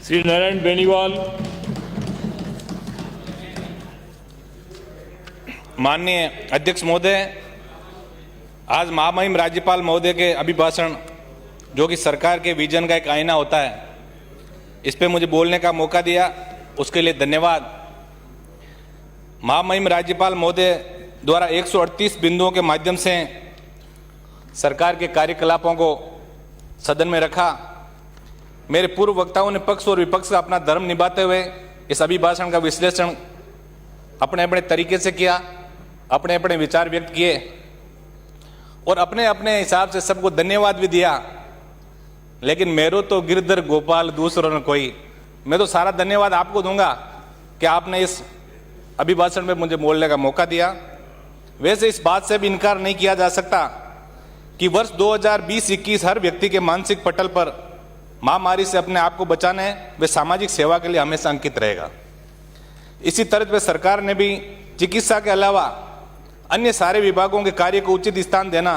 श्री नारायण बेनीवाल। माननीय अध्यक्ष महोदय, आज महामहिम राज्यपाल महोदय के अभिभाषण जो कि सरकार के विजन का एक आईना होता है, इस पे मुझे बोलने का मौका दिया, उसके लिए धन्यवाद। महामहिम राज्यपाल महोदय द्वारा 138 बिंदुओं के माध्यम से सरकार के कार्यकलापों को सदन में रखा। मेरे पूर्व वक्ताओं ने पक्ष और विपक्ष का अपना धर्म निभाते हुए इस अभिभाषण का विश्लेषण अपने अपने तरीके से किया, अपने अपने विचार व्यक्त किए और अपने अपने हिसाब से सबको धन्यवाद भी दिया। लेकिन मेरो तो गिरधर गोपाल दूसरों ने कोई, मैं तो सारा धन्यवाद आपको दूंगा कि आपने इस अभिभाषण में मुझे बोलने का मौका दिया। वैसे इस बात से भी इनकार नहीं किया जा सकता कि वर्ष 2020-21 हर व्यक्ति के मानसिक पटल पर महामारी से अपने आप को बचाने व सामाजिक सेवा के लिए हमेशा अंकित रहेगा। इसी तरह पे सरकार ने भी चिकित्सा के अलावा अन्य सारे विभागों के कार्य को उचित स्थान देना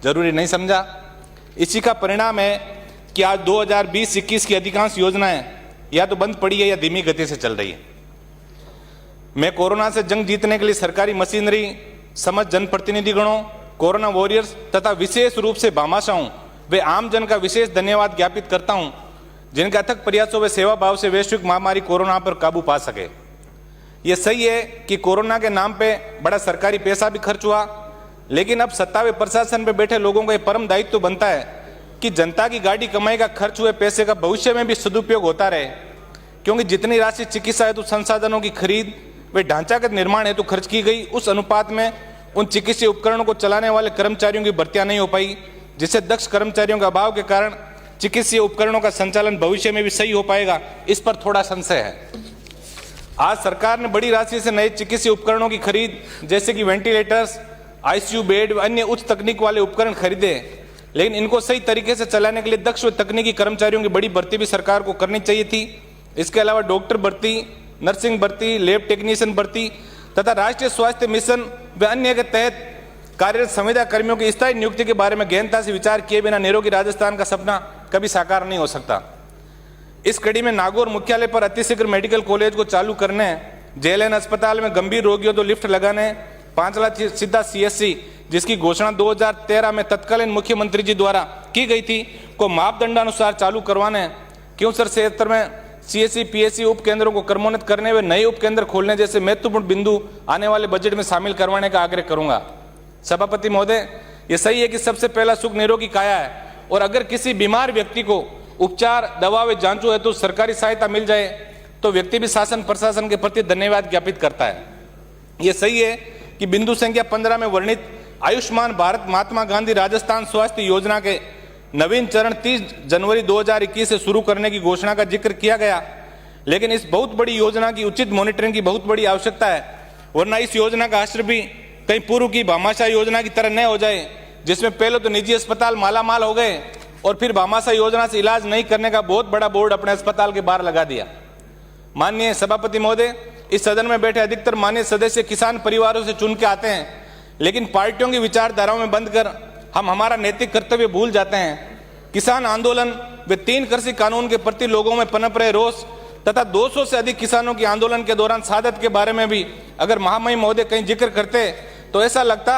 जरूरी नहीं समझा। इसी का परिणाम है कि आज 2020-21 की अधिकांश योजनाएं या तो बंद पड़ी है या धीमी गति से चल रही है। मैं कोरोना से जंग जीतने के लिए सरकारी मशीनरी, समस्त जनप्रतिनिधिगणों, कोरोना वॉरियर्स तथा विशेष रूप से भामाशाहों वे आम जन का विशेष धन्यवाद ज्ञापित करता हूं, जिनके अथक प्रयासों व सेवा भाव से वैश्विक महामारी कोरोना पर काबू पा सके। यह सही है कि कोरोना के नाम पे बड़ा सरकारी पैसा भी खर्च हुआ, लेकिन अब सत्ता व प्रशासन पे बैठे लोगों का यह परम दायित्व तो बनता है कि जनता की गाड़ी कमाई का खर्च हुए पैसे का भविष्य में भी सदुपयोग होता रहे, क्योंकि जितनी राशि चिकित्सा हेतु संसाधनों की खरीद व ढांचागत निर्माण हेतु खर्च की गई, उस अनुपात में उन चिकित्सीय उपकरणों को चलाने वाले कर्मचारियों की भर्तियां नहीं हो पाई, जिससे दक्ष कर्मचारियों का अभाव के कारण चिकित्सीय उपकरणों का संचालन भविष्य में भी सही हो पाएगा, इस पर थोड़ा संशय है। आज सरकार ने बड़ी राशि से नए चिकित्सीय उपकरणों की खरीद जैसे कि वेंटिलेटर्स, आईसीयू बेड व अन्य उच्च तकनीक वाले उपकरण खरीदे, लेकिन इनको सही तरीके से चलाने के लिए दक्ष व तकनीकी कर्मचारियों की बड़ी भर्ती भी सरकार को करनी चाहिए थी। इसके अलावा डॉक्टर भर्ती, नर्सिंग भर्ती, लैब टेक्नीशियन भर्ती तथा राष्ट्रीय स्वास्थ्य मिशन व अन्य के तहत कार्यरत संविदा कर्मियों की स्थायी नियुक्ति के बारे में गहनता से विचार किए बिना निरोगी राजस्थान का सपना कभी साकार नहीं हो सकता। इस कड़ी में नागौर मुख्यालय पर अतिशीघ्र मेडिकल कॉलेज को चालू करने, जेएलएन अस्पताल में गंभीर रोगियों तो लिफ्ट लगाने, 5 लाख सीधा सीएससी जिसकी घोषणा 2013 में तत्कालीन मुख्यमंत्री जी द्वारा की गई थी को मापदंडानुसार चालू करवाने, क्यों सर क्षेत्र में सीएससी पीएससी उपकेंद्रों को क्रमोन्नत करने व नए उपकेंद्र खोलने जैसे महत्वपूर्ण बिंदु आने वाले बजट में शामिल करवाने का आग्रह करूंगा। सभापति महोदय, ये सही है कि सबसे पहला सुख निरोगी काया है और अगर किसी बीमार व्यक्ति को उपचार, दवा व जांचों हेतु सरकारी सहायता मिल जाए तो व्यक्ति भी शासन प्रशासन के प्रति धन्यवाद ज्ञापित करता है। ये सही है कि बिंदु संख्या 15 में वर्णित आयुष्मान भारत महात्मा गांधी राजस्थान स्वास्थ्य योजना के नवीन चरण 30 जनवरी 2021 से शुरू करने की घोषणा का जिक्र किया गया, लेकिन इस बहुत बड़ी योजना की उचित मॉनिटरिंग की बहुत बड़ी आवश्यकता है, वरना इस योजना का असर भी कहीं पूर्व की भामाशाह योजना की तरह न हो जाए, जिसमें पहले तो निजी अस्पताल मालामाल हो गए और फिर भामाशाह योजना से इलाज नहीं करने का बहुत बड़ा बोर्ड अपने अस्पताल के बाहर लगा दिया। माननीय सभापति महोदय, इस सदन में बैठे अधिकतर माननीय सदस्य किसान परिवारों से चुन के आते हैं, लेकिन पार्टियों की विचारधाराओं में बंद कर हम हमारा नैतिक कर्तव्य भूल जाते हैं। किसान आंदोलन व 3 कृषि कानून के प्रति लोगों में पनप रहे रोष तथा 200 से अधिक किसानों के आंदोलन के दौरान शहादत के बारे में भी अगर महामहिम महोदय कहीं जिक्र करते तो ऐसा लगता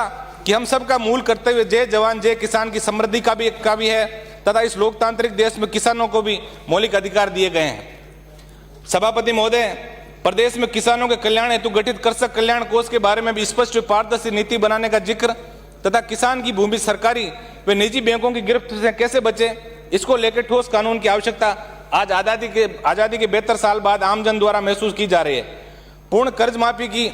कि हम सबका मूल कर्तव्य जय जवान जय किसान की समृद्धि का भी है तथा इस लोकतांत्रिक देश में किसानों को भी मौलिक अधिकार दिए गए हैं। सभापति महोदय, प्रदेश में किसानों के कल्याण हेतु गठित कृषक कल्याण कोष के बारे में भी स्पष्ट व पारदर्शी नीति बनाने का जिक्र तथा किसान की भूमि सरकारी व निजी बैंकों की गिरफ्त से कैसे बचे, इसको लेकर ठोस कानून की आवश्यकता आज आजादी के 72 साल बाद आमजन द्वारा महसूस की जा रही है। पूर्ण कर्ज माफी की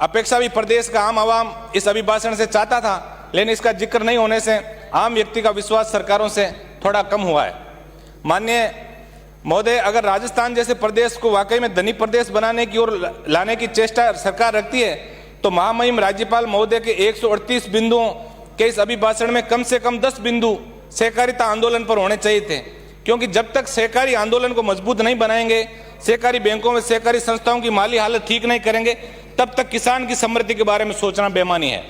अपेक्षा भी प्रदेश का आम आवाम इस अभिभाषण से चाहता था, लेकिन इसका जिक्र नहीं होने से आम व्यक्ति का विश्वास सरकारों से थोड़ा कम हुआ है। माननीय महोदय, अगर राजस्थान जैसे प्रदेश को वाकई में धनी प्रदेश बनाने की ओर लाने की चेष्टा सरकार रखती है तो महामहिम राज्यपाल महोदय के 138 बिंदुओं के इस अभिभाषण में कम से कम 10 बिंदु सहकारिता आंदोलन पर होने चाहिए थे, क्योंकि जब तक सहकारी आंदोलन को मजबूत नहीं बनाएंगे, सहकारी बैंकों में सहकारी संस्थाओं की माली हालत ठीक नहीं करेंगे, तब तक किसान की समृद्धि के बारे में सोचना बेमानी है।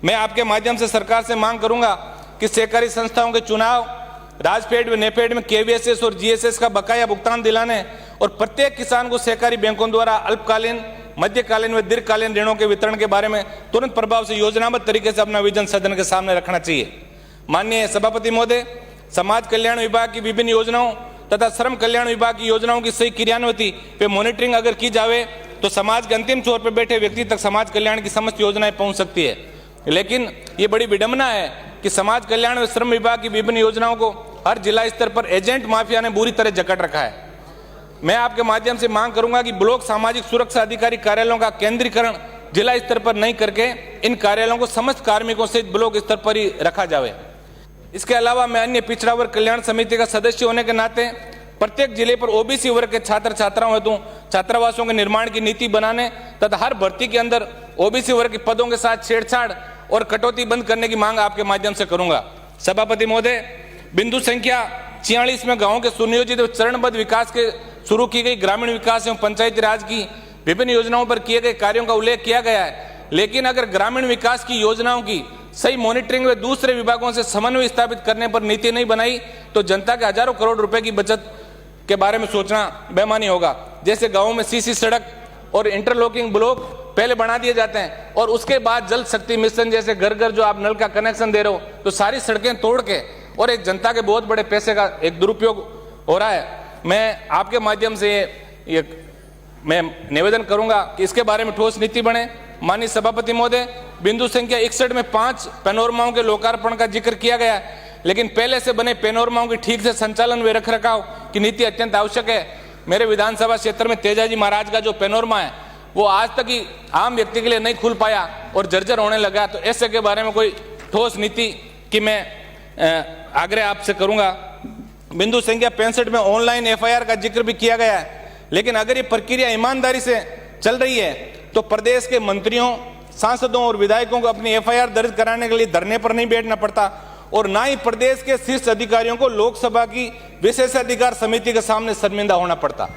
मैं आपके माध्यम से सरकार से मांग करूंगा कि सहकारी संस्थाओं के चुनाव राजफेड व नेफेड में केवीएसएस और जीएसएस का बकाया भुगतान दिलाने और प्रत्येक किसान को सहकारी बैंकों द्वारा अल्पकालीन, मध्यकालीन व दीर्घकालीन ऋणों के वितरण के बारे में तुरंत प्रभाव से योजनाबद्ध तरीके से अपना विजन सदन के सामने रखना चाहिए। माननीय सभापति महोदय, समाज कल्याण विभाग की विभिन्न योजनाओं तथा श्रम कल्याण विभाग की योजनाओं की सही क्रियान्विति पे मॉनिटरिंग अगर की जावे तो समाज के अंतिम छोर पर बैठे व्यक्ति तक समाज कल्याण की समस्त योजनाएं पहुंच सकती है। लेकिन ये बड़ी विडंबना है कि समाज कल्याण व श्रम विभाग की विभिन्न योजनाओं को हर जिला स्तर पर एजेंट माफिया ने बुरी तरह जकड़ रखा है। मैं आपके माध्यम से मांग करूंगा कि ब्लॉक सामाजिक सुरक्षा अधिकारी कार्यालयों का केंद्रीकरण जिला स्तर पर नहीं करके इन कार्यालयों को समस्त कार्मिकों से ब्लॉक स्तर पर ही रखा जावे। इसके अलावा मैं अन्य पिछड़ा वर्ग कल्याण समिति का सदस्य होने के नाते प्रत्येक जिले पर ओबीसी वर्ग के छात्र छात्राओं हेतु छात्रावासों के निर्माण की नीति बनाने तथा हर भर्ती के अंदर ओबीसी वर्ग के पदों के साथ छेड़छाड़ और कटौती बंद करने की मांग आपके माध्यम से करूंगा। सभापति महोदय, बिंदु संख्या 46 में गांवों के सुनियोजित और चरणबद्ध विकास के शुरू की गई ग्रामीण विकास एवं पंचायती राज की विभिन्न योजनाओं पर किए गए कार्यों का उल्लेख किया गया है। लेकिन अगर ग्रामीण विकास की योजनाओं की सही मॉनिटरिंग व दूसरे विभागों से समन्वय स्थापित करने पर नीति नहीं बनाई तो जनता के हजारों करोड़ रुपए की बचत के बारे में सोचना बेईमानी होगा। जैसे गांवों में सीसी सड़क और इंटरलॉकिंग ब्लॉक पहले बना दिए जाते हैं और उसके बाद जल शक्ति मिशन जैसे घर घर जो आप नल का कनेक्शन दे रहे हो तो सारी सड़कें तोड़ के और एक जनता के बहुत बड़े पैसे का एक दुरुपयोग हो रहा है। मैं आपके माध्यम से ये मैं निवेदन करूंगा कि इसके बारे में ठोस नीति बने। माननीय सभापति महोदय, बिंदु संख्या 61 में 5 पैनोरमाओं के लोकार्पण का जिक्र किया गया है, लेकिन पहले से बने पैनोरमाओं की ठीक से संचालन व रखरखाव की नीति अत्यंत आवश्यक है। मेरे विधानसभा क्षेत्र में तेजाजी महाराज का जो पैनोरमा है वो आज तक ही आम व्यक्ति के लिए नहीं खुल पाया और जर्जर होने लगा, तो ऐसे के बारे में कोई ठोस नीति की मैं आग्रह आपसे करूंगा। बिंदु संख्या 65 में ऑनलाइन एफआईआर का जिक्र भी किया गया है, लेकिन अगर ये प्रक्रिया ईमानदारी से चल रही है तो प्रदेश के मंत्रियों, सांसदों और विधायकों को अपनी एफआईआर दर्ज कराने के लिए धरने पर नहीं बैठना पड़ता और ना ही प्रदेश के शीर्ष अधिकारियों को लोकसभा की विशेषाधिकार समिति के सामने शर्मिंदा होना पड़ता।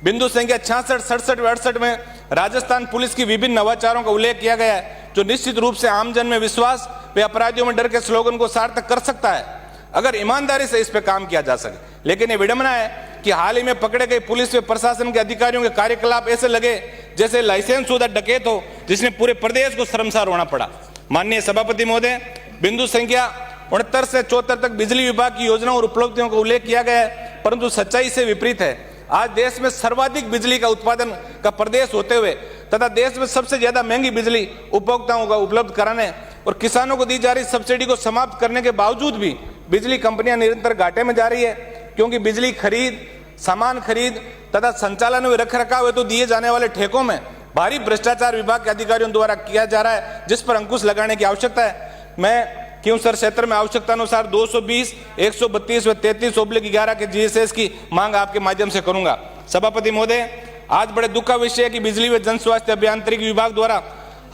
बिंदु संख्या 66, 67 व 68 में राजस्थान पुलिस की विभिन्न नवाचारों का उल्लेख किया गया है जो निश्चित रूप से आमजन में विश्वास व अपराधियों में डर के स्लोगन को सार्थक कर सकता है अगर ईमानदारी से इस पे काम किया जा सके। लेकिन ये विडंबना है कि हाल ही में पकड़े गए पुलिस व प्रशासन के अधिकारियों के कार्यकलाप ऐसे लगे जैसे लाइसेंस शुदा डकैत हो जिसने पूरे प्रदेश को शर्मसार होना पड़ा। माननीय सभापति महोदय, बिंदु संख्या 69 से 74 तक बिजली विभाग की योजनाओं और उपलब्धियों का उल्लेख किया गया है, परंतु सच्चाई से विपरीत है। आज देश में सर्वाधिक बिजली का उत्पादन का प्रदेश होते हुए तथा देश में सबसे ज्यादा महंगी बिजली उपभोक्ताओं को उपलब्ध कराने और किसानों को दी जा रही सब्सिडी को समाप्त करने के बावजूद भी बिजली कंपनियां निरंतर घाटे में जा रही है, क्योंकि बिजली खरीद, सामान खरीद तथा संचालन व रखरखाव हेतु दिए जाने वाले ठेकों में भारी भ्रष्टाचार विभाग के अधिकारियों द्वारा किया जा रहा है, जिस पर अंकुश लगाने की आवश्यकता है। मैं क्योंसर क्षेत्र में आवश्यकता अनुसार 220, 132 व 33/11 के जीएसएस की मांग आपके माध्यम से करूंगा। सभापति महोदय, आज बड़े दुख का विषय है कि बिजली व जन स्वास्थ्य अभियांत्रिकी विभाग द्वारा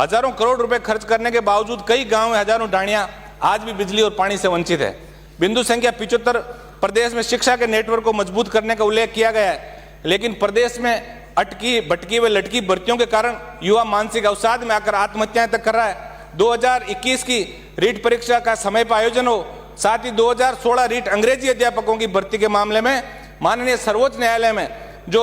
हजारों करोड़ रुपए खर्च करने के बावजूद कई गांव में हजारों डाणियां आज भी बिजली और पानी से वंचित है। बिंदु संख्या 75, प्रदेश में शिक्षा के नेटवर्क को मजबूत करने का उल्लेख किया गया है, लेकिन प्रदेश में अटकी भटकी व लटकी भर्तियों के कारण युवा मानसिक अवसाद में आकर आत्महत्याएं तक कर रहा है। 2021 की रीट परीक्षा का समय पर आयोजन हो, साथ ही 2016 रीट अंग्रेजी अध्यापकों की भर्ती के मामले में माननीय सर्वोच्च न्यायालय में जो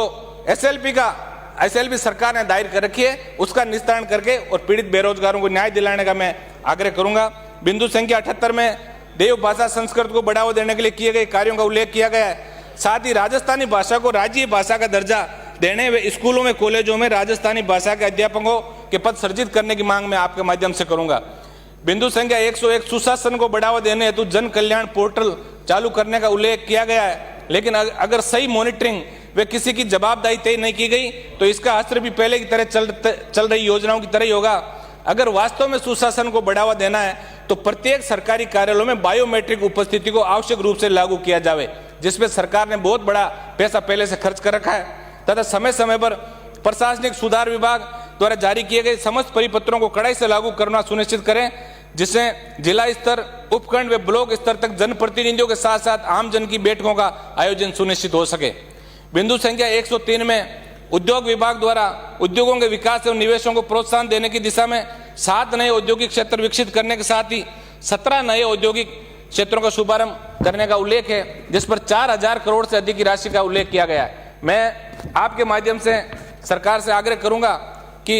एसएलपी सरकार ने दायर कर रखी है उसका निस्तारण करके और पीड़ित बेरोजगारों को न्याय दिलाने का मैं आग्रह करूंगा। बिंदु संख्या 78 में देव भाषा संस्कृत को बढ़ावा देने के लिए किए गए कार्यों का उल्लेख किया गया है, साथ ही राजस्थानी भाषा को राज्य भाषा का दर्जा देने व स्कूलों में कॉलेजों में राजस्थानी भाषा के अध्यापकों के पद सृजित करने की मांग मैं आपके माध्यम से करूंगा। बिंदु संख्या 101, सुशासन को बढ़ावा देने हेतु जन कल्याण पोर्टल चालू करने का उल्लेख किया गया है, लेकिन अगर सही मॉनिटरिंग व किसी की जवाबदाही तय नहीं की गई तो इसका असर भी पहले की तरह चल रही योजनाओं की तरह ही होगा। अगर वास्तव में सुशासन को बढ़ावा देना है तो प्रत्येक सरकारी कार्यालयों में बायोमेट्रिक उपस्थिति को आवश्यक रूप से लागू किया जावे, जिसमें सरकार ने बहुत बड़ा पैसा पहले से खर्च कर रखा है, तथा समय समय पर प्रशासनिक सुधार विभाग द्वारा जारी किए गए समस्त परिपत्रों को कड़ाई से लागू करना सुनिश्चित करें, जिससे जिला स्तर, उपखंड व ब्लॉक स्तर तक जनप्रतिनिधियों के साथ साथ आम जन की बैठकों का आयोजन सुनिश्चित हो सके। बिंदु संख्या 103 में उद्योग विभाग द्वारा उद्योगों के विकास एवं निवेशों को प्रोत्साहन देने की दिशा में 7 नए औद्योगिक क्षेत्र विकसित करने के साथ ही 17 नए औद्योगिक क्षेत्रों का शुभारंभ करने का उल्लेख है, जिस पर 4000 करोड़ से अधिक की राशि का उल्लेख किया गया है। मैं आपके माध्यम से सरकार से आग्रह करूंगा कि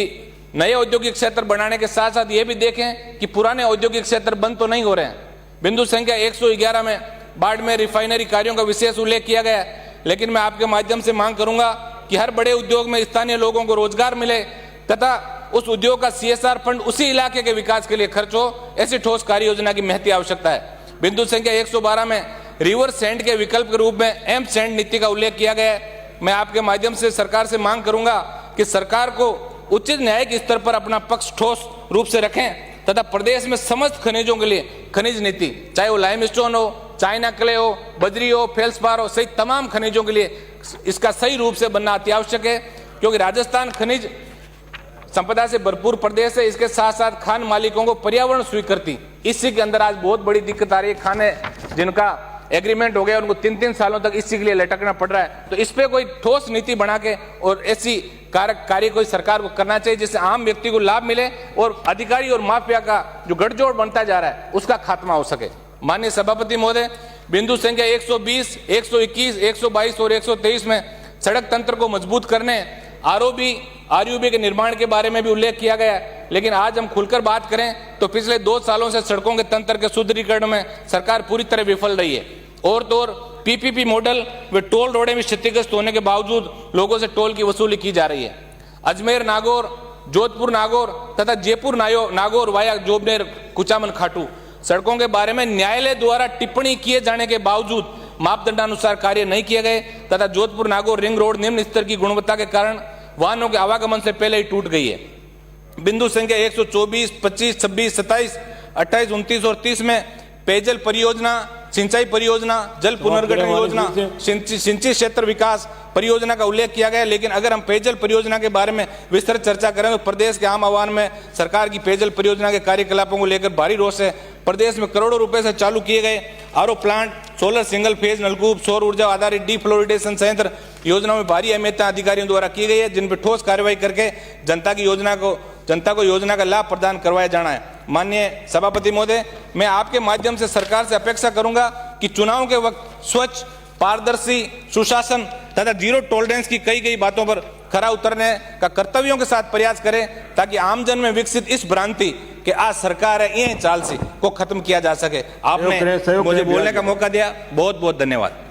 नए औद्योगिक क्षेत्र बनाने के साथ साथ ये भी देखें कि पुराने औद्योगिक क्षेत्र बंद तो नहीं हो रहे हैं। बिंदु संख्या 111 में बाड़मेर रिफाइनरी कार्यों का विशेष उल्लेख किया गया है, लेकिन मैं आपके माध्यम से मांग करूंगा कि हर बड़े उद्योग में स्थानीय लोगों को रोजगार मिले तथा उस उद्योग का CSR फंड उसी इलाके के विकास के लिए खर्च हो, ऐसी ठोस कार्य योजना की महती आवश्यकता है। बिंदु संख्या 112 में रिवर सैंड के विकल्प के रूप में एम सैंड नीति का उल्लेख किया गया है। मैं आपके माध्यम से सरकार से मांग करूंगा कि सरकार को उचित न्यायिक स्तर पर अपना पक्ष ठोस रूप से रखें तथा प्रदेश में समस्त खनिजों के लिए खनिज नीति, चाहे वो लाइमस्टोन हो, चाइना क्ले हो, बजरी हो, फेल्सपार हो, सहित तमाम खनिजों के लिए इसका सही रूप से बनना अति आवश्यक है, क्योंकि राजस्थान खनिज संपदा से भरपूर प्रदेश है। इसके साथ साथ खान मालिकों को पर्यावरण स्वीकृति, इसी के अंदर आज बहुत बड़ी दिक्कत आ रही है। खाने जिनका एग्रीमेंट हो गया उनको 3-3 सालों तक इसी के लिए लटकना पड़ रहा है। तो इस पे कोई ठोस नीति बना के और ऐसी कार्य कोई सरकार को करना चाहिए जिससे आम व्यक्ति को लाभ मिले और अधिकारी और माफिया का जो गठजोड़ बनता जा रहा है उसका खात्मा हो सके। माननीय सभापति महोदय, बिंदु संख्या 120, 121, 122 और 123 में सड़क तंत्र को मजबूत करने, ROB के निर्माण के बारे में भी उल्लेख किया गया है। लेकिन आज हम खुलकर बात करें तो पिछले 2 सालों से सड़कों के तंत्र के सुदृढ़ीकरण में सरकार पूरी तरह विफल रही है। और तो और PPP मॉडल व टोल रोडें भी क्षतिग्रस्त होने के बावजूद लोगों से टोल की वसूली की जा रही है। अजमेर नागौर, जोधपुर नागौर तथा जयपुर नागौर वाया जोबनेर कुचामन खाटू सड़कों के बारे में न्यायालय द्वारा टिप्पणी किए जाने के बावजूद मापदंडानुसार कार्य नहीं किए गए तथा जोधपुर नागौर रिंग रोड निम्न स्तर की गुणवत्ता के कारण वाहनों के आवागमन से पहले ही टूट गई है। बिंदु संख्या 124, 25, 26, 27, 28, 29 और 30 में पेयजल परियोजना, सिंचाई परियोजना, जल पुनर्गठन योजना, सिंचित क्षेत्र विकास परियोजना का उल्लेख किया गया है। लेकिन अगर हम पेयजल परियोजना के बारे में विस्तृत चर्चा करें तो प्रदेश के आम आवाम में सरकार की पेयजल परियोजना के कार्यकलापों को लेकर भारी रोष है। प्रदेश में करोड़ों रुपए से चालू किए गए RO plant, solar single phase नलकूप, सौर ऊर्जा आधारित डीफ्लोरिडेशन संयंत्र योजनाओं में भारी अहमियत अधिकारियों द्वारा की गई है, जिन पर ठोस कार्रवाई करके जनता को योजना का लाभ प्रदान करवाया जाना है। माननीय सभापति महोदय, मैं आपके माध्यम से सरकार से अपेक्षा करूंगा कि चुनाव के वक्त स्वच्छ, पारदर्शी, सुशासन तथा जीरो टॉलरेंस की कई बातों पर खरा उतरने का कर्तव्यों के साथ प्रयास करें, ताकि आमजन में विकसित इस भ्रांति कि आज सरकार है ये चाल से को खत्म किया जा सके। आपने मुझे बोलने का मौका दिया, बहुत बहुत धन्यवाद।